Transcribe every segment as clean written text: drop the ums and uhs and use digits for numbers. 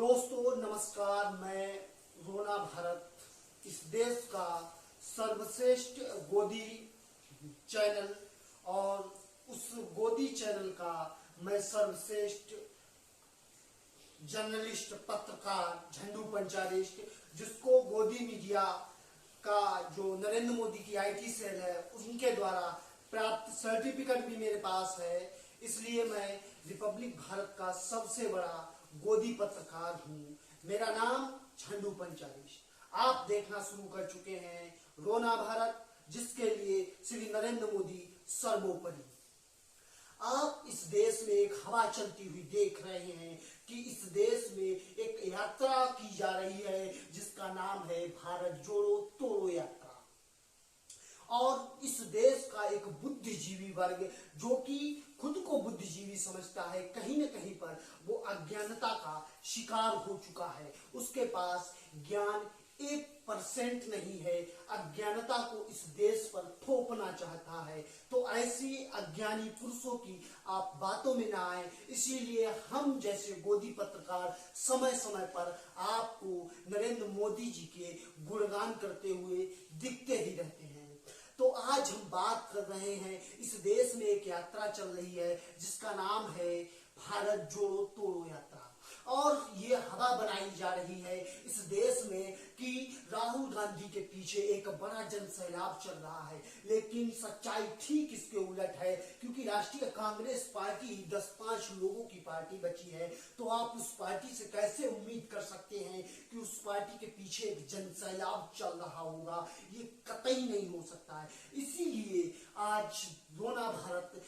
दोस्तों नमस्कार। मैं रोना भारत, इस देश का सर्वश्रेष्ठ गोदी चैनल और उस गोदी चैनल का मैं सर्वश्रेष्ठ जर्नलिस्ट पत्रकार झंडू पंचालिस्ट, जिसको गोदी मीडिया का जो नरेंद्र मोदी की आईटी सेल है उनके द्वारा प्राप्त सर्टिफिकेट भी मेरे पास है। इसलिए मैं रिपब्लिक भारत का सबसे बड़ा गोदी पत्रकार हूँ। मेरा नाम झंडू पंचालिस्ट। आप देखना शुरू कर चुके हैं रोना भारत, जिसके लिए श्री नरेंद्र मोदी सर्वोपरि। आप इस देश में एक हवा चलती हुई देख रहे हैं कि इस देश में एक यात्रा की जा रही है जिसका नाम है भारत जोड़ो तोड़ो यात्रा। और इस देश का एक बुद्धिजीवी वर्ग, जो कि खुद को बुद्धिजीवी समझता है, कहीं न कहीं पर वो अज्ञानता का शिकार हो चुका है। उसके पास ज्ञान 1% नहीं है, अज्ञानता को इस देश पर थोपना चाहता है। तो ऐसी अज्ञानी पुरुषों की आप बातों में ना आए। इसीलिए हम जैसे गोदी पत्रकार समय समय पर आपको नरेंद्र मोदी जी के गुणगान करते हुए दिखते ही रहते हैं। तो आज हम बात कर रहे हैं, इस देश में एक यात्रा चल रही है जिसका नाम है भारत जोड़ो तोड़ो यात्रा। और ये हवा बनाई जा रही है इस देश में कि राहुल गांधी के पीछे एक बड़ा जन सैलाब चल रहा है, लेकिन सच्चाई ठीक इसके उलट है। क्योंकि राष्ट्रीय कांग्रेस पार्टी 10-5 लोगों की पार्टी बची है, तो आप उस पार्टी से कैसे उम्मीद कर सकते हैं कि उस पार्टी के पीछे एक जन सैलाब चल रहा होगा? ये कतई नहीं हो सकता है। इसीलिए आज रोना भारत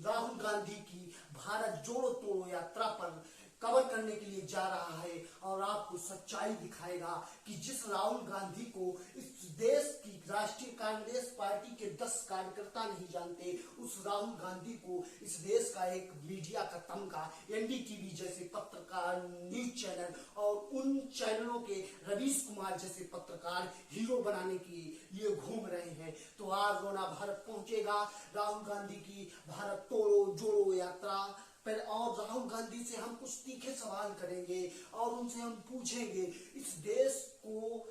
राहुल गांधी की भारत जोड़ो तोड़ो यात्रा पर कवर करने के लिए जा रहा है और आपको सच्चाई दिखाएगा कि जिस राहुल गांधी को इस देश की राष्ट्रीय कांग्रेस पार्टी के 10 कार्यकर्ता नहीं जानते, उस राहुल गांधी को इस देश का एक मीडिया का तमगा, एनडीटीवी जैसे पत्रकार, न्यूज चैनल और उन चैनलों के रवीश कुमार जैसे पत्रकार हीरो बनाने के लिए घूम रहे हैं। तो आज रोना भारत पहुंचेगा राहुल गांधी की भारत तोड़ो जोड़ो यात्रा पर, और राहुल गांधी से हम कुछ तीखे सवाल करेंगे और उनसे हम पूछेंगे, इस देश को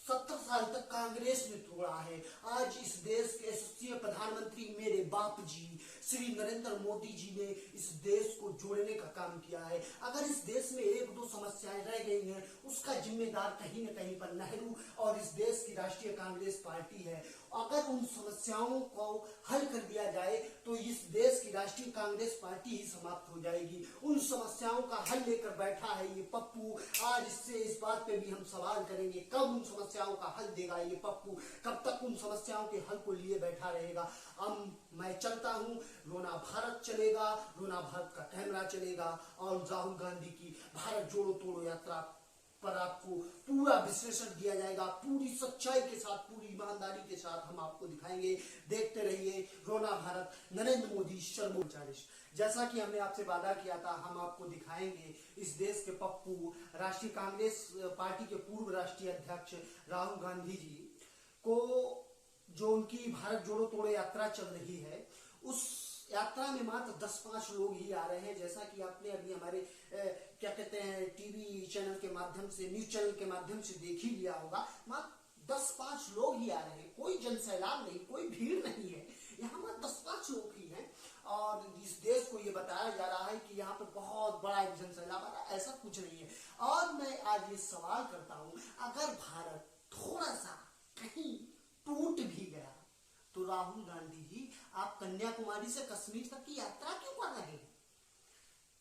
70 साल तक कांग्रेस ने तोड़ा है, आज इस देश के यशस्वी प्रधानमंत्री मेरे बाप जी श्री नरेंद्र मोदी जी ने इस देश को जोड़ने का काम किया है। अगर इस देश में 1-2 समस्याएं रह गई हैं, उसका जिम्मेदार कहीं न कहीं पर नेहरू और इस देश की राष्ट्रीय कांग्रेस पार्टी है। अगर उन समस्याओं को हल कर दिया जाए तो इस देश की राष्ट्रीय कांग्रेस पार्टी ही समाप्त हो जाएगी। उन समस्याओं का हल लेकर बैठा है ये पप्पू। आज इससे इस बात पे भी हम सवाल करेंगे, कब उन समस्याओं का हल देगा ये पप्पू, कब तक उन समस्याओं के हल को लिए बैठा रहेगा। मैं चलता हूँ, रोना भारत चलेगा, रोना भारत का कैमरा चलेगा और राहुल गांधी की भारत जोड़ो तोड़ो यात्रा पर आपको पूरा विश्लेषण दिया जाएगा, पूरी सच्चाई के साथ, पूरी ईमानदारी के साथ हम आपको दिखाएंगे। देखते रहिए रोना भारत, नरेंद्र मोदी सर्वोपरि। जैसा कि हमने आपसे वादा किया था, हम आपको दिखाएंगे इस देश के पप्पू, राष्ट्रीय कांग्रेस पार्टी के पूर्व राष्ट्रीय अध्यक्ष राहुल गांधी जी को, जो उनकी भारत जोड़ो तोड़ो यात्रा चल रही है, उस यात्रा में मात्र 10-5 लोग ही आ रहे हैं। जैसा कि आपने अभी हमारे क्या कहते हैं टीवी चैनल के माध्यम से, न्यूज चैनल के माध्यम से देख ही लिया होगा, मात्र 10-5 लोग ही आ रहे हैं। कोई जन सैलाब नहीं, कोई भीड़ नहीं है, यहाँ मात्र 10-5 लोग ही हैं। और इस देश को ये बताया जा रहा है कि यहाँ पे बहुत बड़ा एक जन सैलाब आ रहा है, ऐसा कुछ नहीं है। और मैं आज ये सवाल करता हूँ, अगर भारत थोड़ा सा कहीं टूट भी गया तो राहुल गांधी जी, आप कन्याकुमारी से कश्मीर तक की यात्रा क्यों कर रहे हैं?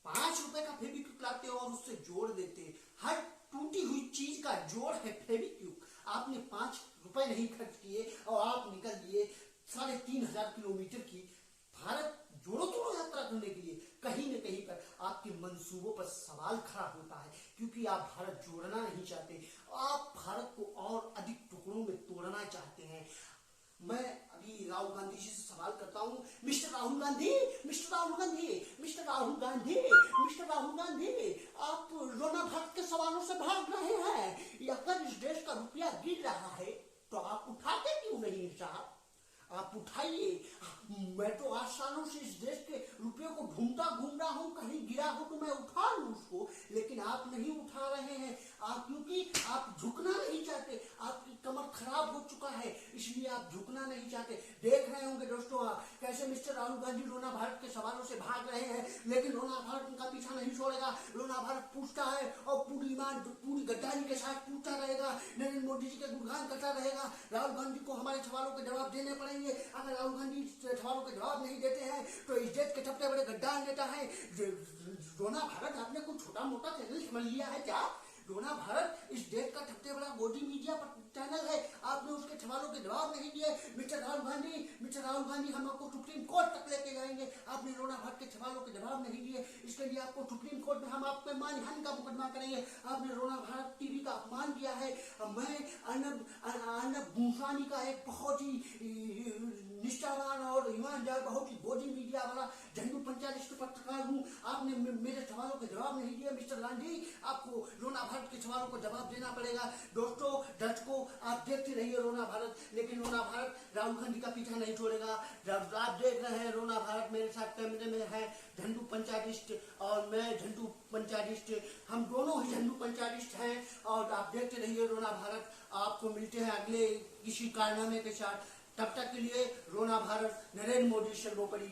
5 रुपए का फेविक्विक लाते और उससे जोड़ देते। हर टूटी हुई चीज का जोड़ है फेविक्विक। आपने 5 रुपए नहीं खर्च किए और आप निकल लिए 3500 किलोमीटर की भारत जोड़ो तोड़ो यात्रा करने के लिए। कहीं न कहीं पर आपके मंसूबों पर सवाल खड़ा होता है, क्योंकि आप भारत जोड़ना नहीं चाहते, आप भारत को और अधिक टुकड़ों में तोड़ना चाहते हैं। मैं अभी राहुल गांधी जी से सवाल करता हूँ, mister Rahul Gandhi, mister Rahul Gandhi, mister Rahul Gandhi, mister Rahul Gandhi, आप रोना भारत के सवालों से भाग रहे हैं। अगर इस देश का रुपया गिर रहा है तो आप उठाते क्यों नहीं साहब? आप उठाइए। मैं तो 8 सालों से इस देश के रुपये को ढूंढता घूम रहा हूँ, कहीं गिरा हो तो मैं उठा लूँ उसको, लेकिन आप नहीं उठा रहे हैं। आप क्योंकि आप झुकना नहीं चाहते, आपकी कमर खराब हो चुका है, इसलिए आप झुकना नहीं चाहते। देख रहे होंगे दोस्तों आप कैसे मिस्टर राहुल गांधी रोना भारत के सवालों से भाग रहे हैं, लेकिन रोना भारत उनका पीछा नहीं छोड़ेगा। रोना भारत पूछता है और पूरी ईमान पूरी गद्दारी के साथ पूछता रहेगा, नरेंद्र मोदी जी के गुणगान करता रहेगा। राहुल गांधी को हमारे सवालों के जवाब देने पड़ेंगे। अगर राहुल गांधी सवालों के जवाब नहीं देते हैं तो इस देश के सबसे बड़े गद्दार नेता है रोना भारत। आपने कुछ छोटा मोटा चैनल समझ लिया है क्या? रोना भारत इस देश का सबसे बड़ा गोदी मीडिया चैनल है। आपने उसके सवालों के जवाब नहीं दिए। मिस्टर राहुल गांधी हम आपको सुप्रीम कोर्ट तक लेके जाएंगे। आपने रोना भारत के सवालों के जवाब नहीं दिए, इसके लिए आपको सुप्रीम कोर्ट में हम आप पे मानहानि का मुकदमा करेंगे। आपने रोना भारत टीवी का अपमान किया है। मैं अर्नब गोस्वामी का एक बहुत ही निष्ठावान और ईमानदार, बहुत ही गोदी मीडिया वाला झंडू पंचायत पत्रकार हूँ। आपने मेरे सवालों के जवाब नहीं दिए। मिस्टर गांधी, आपको रोना भारत के सवालों को जवाब देना पड़ेगा। दोस्तों दर्शकों, आप देखते रहिए रोना भारत, लेकिन रोना भारत राहुल गांधी का पीछा नहीं छोड़ेगा। आप देख रहे हैं रोना भारत, मेरे साथ कैमरे में है झंडू पंचायतिस्ट और मैं झंडू पंचायतिस्ट, हम दोनों ही झंडू पंचायतिस्ट हैं। और आप देखते रहिए रोना भारत। आपको मिलते हैं अगले किसी कारनामे के साथ। तब तक के लिए रोना भारत, नरेंद्र मोदी सर्वोपरि।